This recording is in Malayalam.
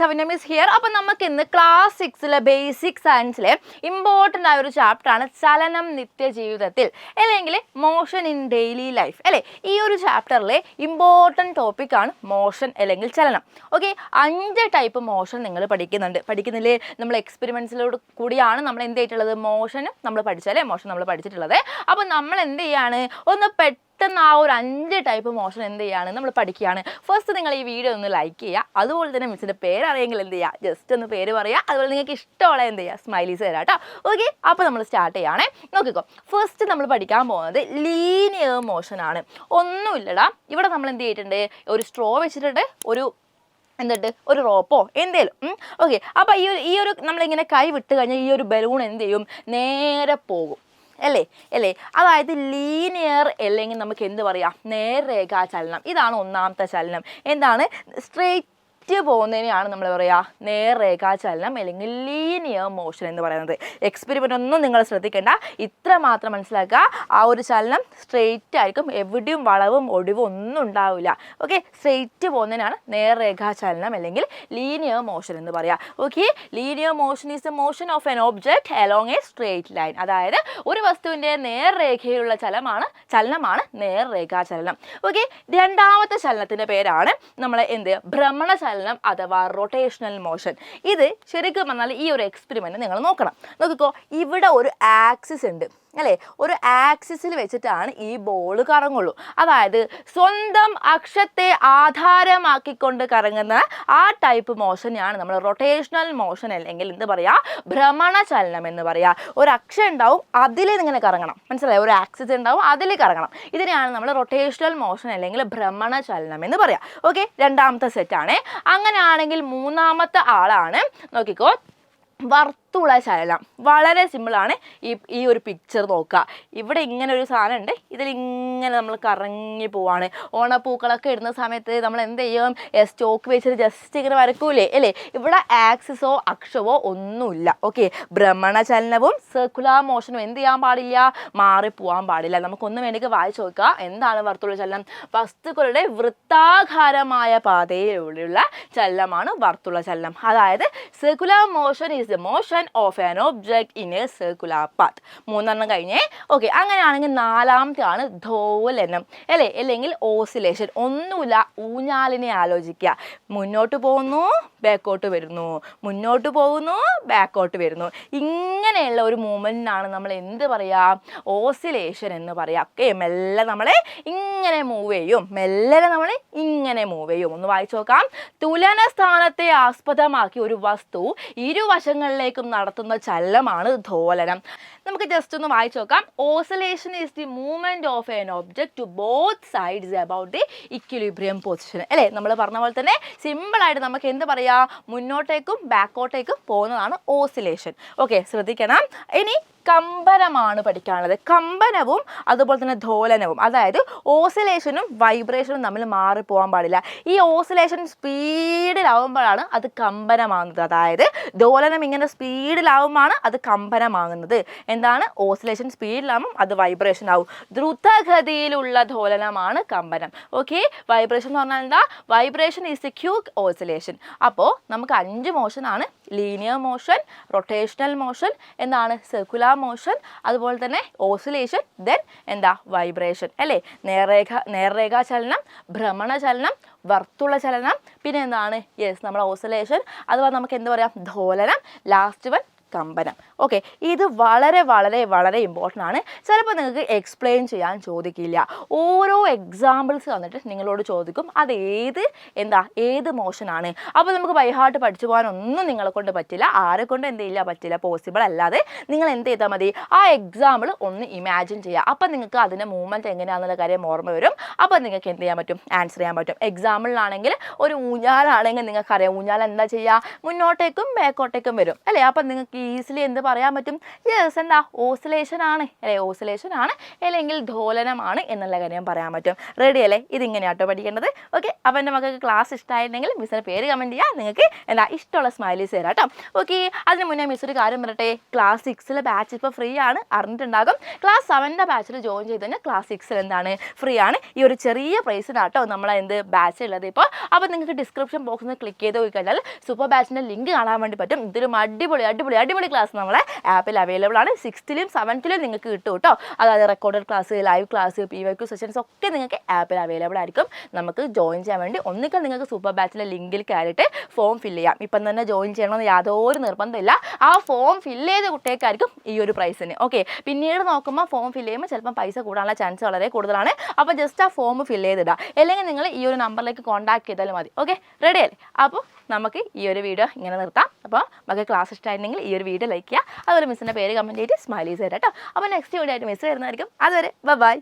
Savanya is here. അപ്പോൾ നമുക്ക് ഇന്ന് ക്ലാസ് 6 ബേസിക് സയൻസിലെ ഇമ്പോർട്ടൻ്റ് ആയ ഒരു ചാപ്റ്ററാണ് ചലനം നിത്യജീവിതത്തിൽ അല്ലെങ്കിൽ മോഷൻ ഇൻ ഡെയിലി ലൈഫ് അല്ലേ. ഈ ഒരു ചാപ്റ്ററിലെ ഇമ്പോർട്ടൻറ്റ് ടോപ്പിക്കാണ് മോഷൻ അല്ലെങ്കിൽ ചലനം. ഓക്കെ, 5 ടൈപ്പ് മോഷൻ നിങ്ങൾ പഠിക്കുന്നില്ലേ? നമ്മൾ എക്സ്പെരിമെൻറ്റ്സിലൂടെ കൂടിയാണ് നമ്മൾ എന്ത് ചെയ്തിട്ടുള്ളത്, മോഷനും നമ്മൾ പഠിച്ചാലേ മോഷൻ നമ്മൾ പഠിച്ചിട്ടുള്ളത്. അപ്പോൾ നമ്മൾ എന്ത് ചെയ്യാണ്, ഒന്ന് പെട്ടെന്ന് ആ ഒരു 5 ടൈപ്പ് മോഷൻ എന്ത് ചെയ്യാണ് നമ്മൾ പഠിക്കുകയാണ്. ഫസ്റ്റ് നിങ്ങൾ ഈ വീഡിയോ ഒന്ന് ലൈക്ക് ചെയ്യുക, അതുപോലെ തന്നെ മിസ്സിൻ്റെ പേര് അറിയെങ്കിൽ എന്ത് ചെയ്യുക, ജസ്റ്റ് ഒന്ന് പേര് പറയുക, അതുപോലെ നിങ്ങൾക്ക് ഇഷ്ടമുള്ള എന്ത് ചെയ്യുക സ്മൈലീസ് തരാം കേട്ടോ. ഓക്കെ, അപ്പോൾ നമ്മൾ സ്റ്റാർട്ട് ചെയ്യുകയാണേ. നോക്കിക്കോ, ഫസ്റ്റ് നമ്മൾ പഠിക്കാൻ പോകുന്നത് ലീനിയർ മോഷനാണ്. ഒന്നുമില്ലടാ, ഇവിടെ നമ്മൾ എന്ത് ചെയ്തിട്ടുണ്ട്, ഒരു സ്ട്രോ വെച്ചിട്ടുണ്ട്, ഒരു റോപ്പോ എന്തേലും. ഓക്കെ, അപ്പോൾ ഈ ഒരു നമ്മളിങ്ങനെ കൈ വിട്ട് കഴിഞ്ഞാൽ ഈ ഒരു ബലൂൺ എന്ത് ചെയ്യും, നേരെ പോകും അല്ലേ. അതായത് ലീനിയർ അല്ലെങ്കിൽ നമുക്ക് എന്ത് പറയാം, നേർരേഖാ ചലനം. ഇതാണ് ഒന്നാമത്തെ ചലനം. എന്താണ്, സ്ട്രെയിറ്റ് പോകുന്നതിനെയാണ് നമ്മൾ പറയുക നേർരേഖാ ചലനം അല്ലെങ്കിൽ ലീനിയർ മോഷൻ എന്ന് പറയുന്നത്. എക്സ്പെരിമെൻ്റ് ഒന്നും നിങ്ങൾ ശ്രദ്ധിക്കേണ്ട, ഇത്ര മാത്രം മനസ്സിലാക്കുക. ആ ഒരു ചലനം സ്ട്രെയിറ്റ് ആയിരിക്കും, എവിടെയും വളവും ഒടിവും ഒന്നും ഉണ്ടാവില്ല. ഓക്കെ, സ്ട്രെയിറ്റ് പോകുന്നതിനാണ് നേർരേഖാ ചലനം അല്ലെങ്കിൽ ലീനിയർ മോഷൻ എന്ന് പറയുക. Okay, linear motion is the motion of N object along A straight line. അതായത് ഒരു വസ്തുവിൻ്റെ നേർരേഖയിലുള്ള ചലനമാണ് നേർരേഖാ ചലനം. ഓക്കെ, രണ്ടാമത്തെ ചലനത്തിൻ്റെ പേരാണ് നമ്മളെ ഭ്രമണ ചലനം അഥവാ റൊട്ടേഷണൽ മോഷൻ. ഇത് ശരിക്കും പറഞ്ഞാൽ ഈ ഒരു എക്സ്പെരിമെൻറ്റ് നിങ്ങൾ നോക്കിക്കോ, ഇവിടെ ഒരു ആക്സിസ് ഉണ്ട് അല്ലേ. ഒരു ആക്സിസിൽ വെച്ചിട്ടാണ് ഈ ബോൾ കറങ്ങുള്ളൂ. അതായത് സ്വന്തം അക്ഷത്തെ ആധാരമാക്കിക്കൊണ്ട് കറങ്ങുന്ന ആ ടൈപ്പ് മോഷനെയാണ് നമ്മൾ റൊട്ടേഷണൽ മോഷൻ അല്ലെങ്കിൽ എന്ത് പറയുക, ഭ്രമണ ചലനം എന്ന് പറയുക. ഒരു അക്ഷം ഉണ്ടാവും, അതിൽ ഇങ്ങനെ കറങ്ങണം, മനസ്സിലായോ? ഒരു ആക്സിസ് ഉണ്ടാവും, അതിൽ കറങ്ങണം. ഇതിനെയാണ് നമ്മൾ റൊട്ടേഷണൽ മോഷൻ അല്ലെങ്കിൽ ഭ്രമണ ചലനം എന്ന് പറയാം. ഓക്കെ, രണ്ടാമത്തെ സെറ്റാണ്. അങ്ങനെയാണെങ്കിൽ മൂന്നാമത്തെ ആളാണ്, നോക്കിക്കോ, വർത്തുള ചലനം. വളരെ സിമ്പിളാണ്. ഈ ഒരു പിക്ചർ നോക്കുക, ഇവിടെ ഇങ്ങനെ ഒരു സാധനം ഉണ്ട്, ഇതിലിങ്ങനെ നമ്മൾ കറങ്ങി പോവാണ്. ഓണപ്പൂക്കളൊക്കെ ഇടുന്ന സമയത്ത് നമ്മൾ എന്ത് ചെയ്യും, സ്റ്റോക്ക് വെച്ചിട്ട് ജസ്റ്റ് ഇങ്ങനെ വരക്കൂലേ അല്ലേ. ഇവിടെ ആക്സിസോ അക്ഷവോ ഒന്നുമില്ല. ഓക്കെ, ഭ്രമണ ചലനവും സർക്കുലർ മോഷനും എന്ത് ചെയ്യാൻ പാടില്ല, മാറിപ്പോവാൻ പാടില്ല. നമുക്കൊന്നും വേണ്ടി വായിച്ചു നോക്കുക. എന്താണ് വർത്തുള ചലനം? വസ്തുക്കളുടെ വൃത്താകാരമായ പാതയിലൂടെയുള്ള ചലനമാണ് വർത്തുള ചലനം. അതായത് circular motion is the motion of an object in A circular path. 3 കഴിഞ്ഞേ. ഓക്കെ, അങ്ങനെയാണെങ്കിൽ നാലാമത്തെ ആണ് ദോലനം അല്ലേ, അല്ലെങ്കിൽ ഓസിലേഷൻ. ഒന്നുമില്ല, ഊഞ്ഞാലിനെ ആലോചിക്കുക. മുന്നോട്ട് പോകുന്നു, ബാക്കോട്ട് വരുന്നു, മുന്നോട്ട് പോകുന്നു, ബാക്കോട്ട് വരുന്നു. ഇങ്ങനെയുള്ള ഒരു മൂവ്മെൻറ്റിനാണ് നമ്മൾ എന്ത് പറയുക, ഓസിലേഷൻ എന്ന് പറയുക. ഓക്കെ, മെല്ലെ നമ്മളെ ഇങ്ങനെ മൂവ് ചെയ്യും, മെല്ലെ നമ്മൾ ഇങ്ങനെ മൂവ് ചെയ്യും. ഒന്ന് വായിച്ചു നോക്കാം. തുലന സ്ഥാനത്തെ ആസ്പദമാക്കി ഒരു വസ്തു ഇരുവശങ്ങളിലേക്കും നടത്തുന്ന ചലനമാണ് ദോലനം. നമുക്ക് ജസ്റ്റ് ഒന്ന് വായിച്ചു നോക്കാം. Oscillation is the movement of an object to both sides about the equilibrium position അല്ലേ. നമ്മൾ പറഞ്ഞ പോലെ തന്നെ സിമ്പിളായിട്ട് നമുക്ക് എന്ത് പറയാം, മുന്നോട്ടേക്കും ബാക്കോട്ടേക്കും പോകുന്നതാണ് ഓസിലേഷൻ. ഓക്കെ, ശ്രദ്ധിക്കണം. ഇനി കമ്പനമാണ് പഠിക്കാനുള്ളത്. കമ്പനവും അതുപോലെ തന്നെ ദോലനവും, അതായത് ഓസിലേഷനും വൈബ്രേഷനും തമ്മിൽ മാറിപ്പോകാൻ പാടില്ല. ഈ ഓസിലേഷൻ സ്പീഡിലാവുമ്പോഴാണ് അത് കമ്പനമാകുന്നത്, അതായത് ദോലനം ഇങ്ങനെ സ്പീഡിലാവുമ്പോഴാണ് അത് കമ്പനമാകുന്നത്. എന്താണ്, ഓസിലേഷൻ സ്പീഡിലാവും, അത് വൈബ്രേഷൻ ആവും. ദ്രുതഗതിയിലുള്ള ദോലനമാണ് കമ്പനം. ഓക്കെ, വൈബ്രേഷൻ എന്ന് പറഞ്ഞാൽ എന്താ, vibration is A quake oscillation. അപ്പോൾ നമുക്ക് 5 മോഷനാണ്: ലീനിയർ മോഷൻ, റൊട്ടേഷണൽ മോഷൻ, എന്താണ് സർക്കുലർ മോഷൻ, അതുപോലെ തന്നെ ഓസിലേഷൻ, ദെൻ എന്താ വൈബ്രേഷൻ അല്ലേ. നേർരേഖാ ചലനം, ഭ്രമണ ചലനം, വർത്തുള ചലനം, പിന്നെ എന്താണ് നമ്മുടെ ഓസിലേഷൻ, അതുപോലെ നമുക്ക് എന്ത് പറയാം, ദോലനം, ലാസ്റ്റ് വൺ കമ്പനം. ഓക്കെ, ഇത് വളരെ വളരെ വളരെ ഇമ്പോർട്ടൻ്റ് ആണ്. ചിലപ്പോൾ നിങ്ങൾക്ക് എക്സ്പ്ലെയിൻ ചെയ്യാൻ ചോദിക്കില്ല. ഓരോ എക്സാമ്പിൾസ് തന്നിട്ട് നിങ്ങളോട് ചോദിക്കും അത് ഏത് മോഷനാണ്. അപ്പോൾ നമുക്ക് ബൈഹാർട്ട് പഠിച്ചു പോകാനൊന്നും നിങ്ങളെ കൊണ്ട് പറ്റില്ല, ആരെ കൊണ്ട് പറ്റില്ല, പോസിബിൾ അല്ലാതെ. നിങ്ങൾ എന്ത് ചെയ്താൽ മതി, ആ എക്സാമ്പിൾ ഒന്ന് ഇമാജിൻ ചെയ്യുക. അപ്പം നിങ്ങൾക്ക് അതിൻ്റെ മൂവ്മെൻറ്റ് എങ്ങനെയാണെന്നുള്ള കാര്യം ഓർമ്മ വരും. അപ്പോൾ നിങ്ങൾക്ക് എന്ത് ചെയ്യാൻ പറ്റും, ആൻസർ ചെയ്യാൻ പറ്റും. എക്സാമ്പിളിലാണെങ്കിൽ ഒരു ഊഞ്ഞാലാണെങ്കിൽ നിങ്ങൾക്കറിയാം, ഊഞ്ഞാൽ എന്താ ചെയ്യുക, മുന്നോട്ടേക്കും ബാക്കോട്ടേക്കും വരും അല്ലേ. അപ്പം നിങ്ങൾക്ക് ഈസിലി എന്ത് പറയാൻ പറ്റും? യെസ്, എന്താ ഓസിലേഷൻ ആണ് അല്ലേ, ഓസിലേഷൻ ആണ് അല്ലെങ്കിൽ ദോലനമാണ് എന്നുള്ള കാര്യം പറയാൻ പറ്റും. റെഡി അല്ലേ? ഇതിങ്ങനെയാട്ടോ പഠിക്കേണ്ടത്. ഓക്കെ, അപ്പോൾ എൻ്റെ മക്കൾക്ക് ക്ലാസ് ഇഷ്ടമായിട്ടുണ്ടെങ്കിൽ മിസ്സിൻ്റെ പേര് കമൻറ്റ് ചെയ്യുക, നിങ്ങൾക്ക് എന്താ ഇഷ്ടമുള്ള സ്മൈലീസ് തരാം കേട്ടോ. ഓക്കെ, അതിന് മുന്നേ മിസ് ഒരു കാര്യം പറയട്ടെ, ക്ലാസ് 6 ബാച്ച് ഇപ്പോൾ ഫ്രീ ആണ്, അറിഞ്ഞിട്ടുണ്ടാകും. ക്ലാസ് 7 ബാച്ചിൽ ജോയിൻ ചെയ്ത് കഴിഞ്ഞാൽ ക്ലാസ് 6 എന്താണ് ഫ്രീ ആണ്. ഈ ഒരു ചെറിയ പ്രൈസിനാട്ടോ നമ്മളെ ബാച്ച് ഉള്ളത് ഇപ്പോൾ. അപ്പോൾ നിങ്ങൾക്ക് ഡിസ്ക്രിപ്ഷൻ ബോക്സിൽ നിന്ന് ക്ലിക്ക് ചെയ്ത് പോയി കഴിഞ്ഞാൽ സൂപ്പർ ബാച്ചിൻ്റെ ലിങ്ക് കാണാൻ വേണ്ടി പറ്റും. ഇതിലും അടിപൊളി ക്ലാസ് നമ്മളെ ആപ്പിൽ അവൈലബിൾ ആണ്. 6th-ലും 7th-ലും നിങ്ങൾക്ക് കിട്ടും കേട്ടോ. അതായത് recorded class, live class, PYQ sessions ഒക്കെ നിങ്ങൾക്ക് ആപ്പിൽ അവൈലബിൾ ആയിരിക്കും. നമുക്ക് ജോയിൻ ചെയ്യാൻ വേണ്ടി ഒന്നിക്കൽ നിങ്ങൾക്ക് സൂപ്പർ ബാച്ചിൻ്റെ ലിങ്കിൽ കയറിയിട്ട് ഫോം ഫില്ല് ചെയ്യാം. ഇപ്പം തന്നെ ജോയിൻ ചെയ്യണമെന്ന് യാതൊരു നിർബന്ധമില്ല. ആ ഫോം ഫില്ല് ചെയ്ത കുട്ടികൾക്കായിരിക്കും ഈ ഒരു പ്രൈസിന്. ഓക്കെ, പിന്നീട് നോക്കുമ്പോൾ ഫോം ഫില്ല് ചെയ്യുമ്പോൾ ചിലപ്പം പൈസ കൂടാനുള്ള ചാൻസ് വളരെ കൂടുതലാണ്. അപ്പോൾ ജസ്റ്റ് ആ ഫോം ഫില്ല് ചെയ്തിടുക, അല്ലെങ്കിൽ നിങ്ങൾ ഈ ഒരു നമ്പറിലേക്ക് കോൺടാക്ട് ചെയ്താലും മതി. ഓക്കെ, റെഡി അല്ലേ? അപ്പോൾ നമുക്ക് ഈ ഒരു വീഡിയോ ഇങ്ങനെ നിർത്താം. അപ്പോൾ നമുക്ക് ക്ലാസ് ഇഷ്ടമായിട്ടുണ്ടെങ്കിൽ ഈ ഒരു വീഡിയോ ലൈക്ക് ചെയ്യുക, അതുപോലെ മിസ്സിൻ്റെ പേര് കമൻറ്റ് ചെയ്തിട്ട് സ്മൈലീസ് തരാം കേട്ടോ. അപ്പോൾ നെക്സ്റ്റ് വീഡിയോ ആയിട്ട് മിസ് വരുന്നതായിരിക്കും. അതുവരെ ബൈ.